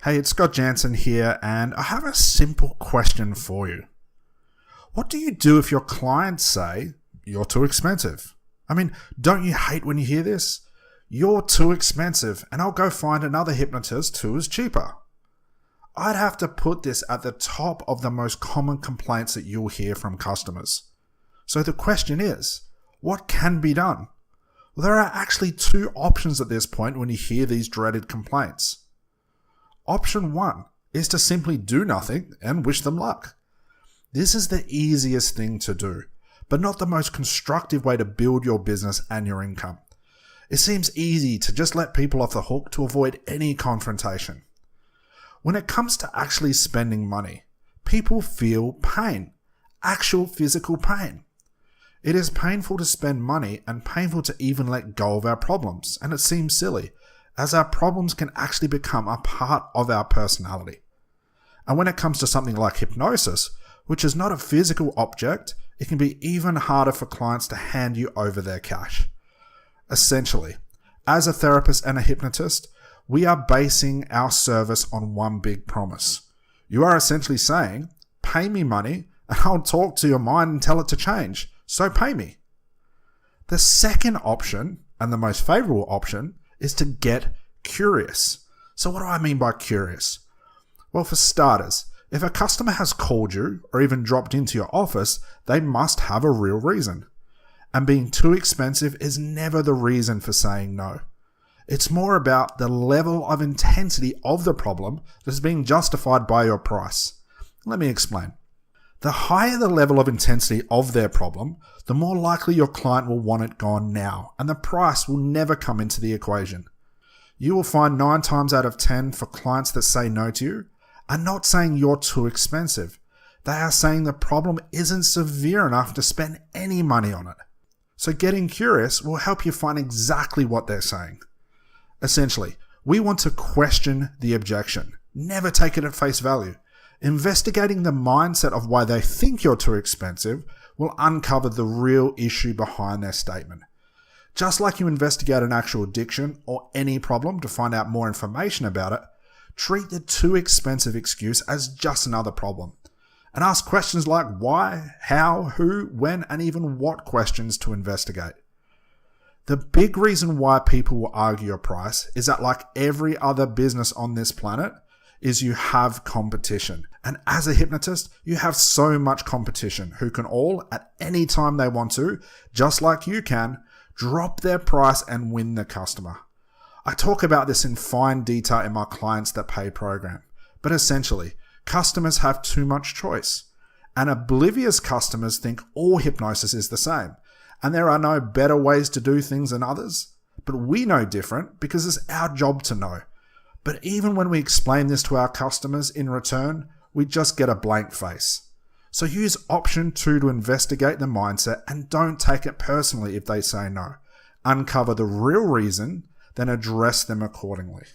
Hey, it's Scott Jansen here, and I have a simple question for you. What do you do if your clients say you're too expensive? I mean, don't you hate when you hear this? You're too expensive, and I'll go find another hypnotist who is cheaper. I'd have to put this at the top of the most common complaints that you'll hear from customers. So the question is, what can be done? Well, there are actually two options at this point when you hear these dreaded complaints. Option 1 is to simply do nothing and wish them luck. This is the easiest thing to do, but not the most constructive way to build your business and your income. It seems easy to just let people off the hook to avoid any confrontation. When it comes to actually spending money, people feel pain, actual physical pain. It is painful to spend money and painful to even let go of our problems, and it seems silly, as our problems can actually become a part of our personality. And when it comes to something like hypnosis, which is not a physical object, it can be even harder for clients to hand you over their cash. Essentially, as a therapist and a hypnotist, we are basing our service on one big promise. You are essentially saying, pay me money and I'll talk to your mind and tell it to change, so pay me. The second option, and the most favorable option, is to get curious. So what do I mean by curious? Well, for starters, if a customer has called you or even dropped into your office, they must have a real reason. And being too expensive is never the reason for saying no. It's more about the level of intensity of the problem that is being justified by your price. Let me explain. The higher the level of intensity of their problem, the more likely your client will want it gone now, and the price will never come into the equation. You will find 9 times out of 10 for clients that say no to you are not saying you're too expensive. They are saying the problem isn't severe enough to spend any money on it. So getting curious will help you find exactly what they're saying. Essentially, we want to question the objection. Never take it at face value. Investigating the mindset of why they think you're too expensive will uncover the real issue behind their statement. Just like you investigate an actual addiction or any problem to find out more information about it, treat the too expensive excuse as just another problem. And ask questions like why, how, who, when, and even what questions to investigate. The big reason why people will argue your price is that, like every other business on this planet, is you have competition. And as a hypnotist, you have so much competition who can all, at any time they want to, just like you can, drop their price and win the customer. I talk about this in fine detail in my Clients That Pay program. But essentially, customers have too much choice. And oblivious customers think all hypnosis is the same. And there are no better ways to do things than others. But we know different because it's our job to know. But even when we explain this to our customers in return, we just get a blank face. So use option 2 to investigate the mindset and don't take it personally if they say no. Uncover the real reason, then address them accordingly.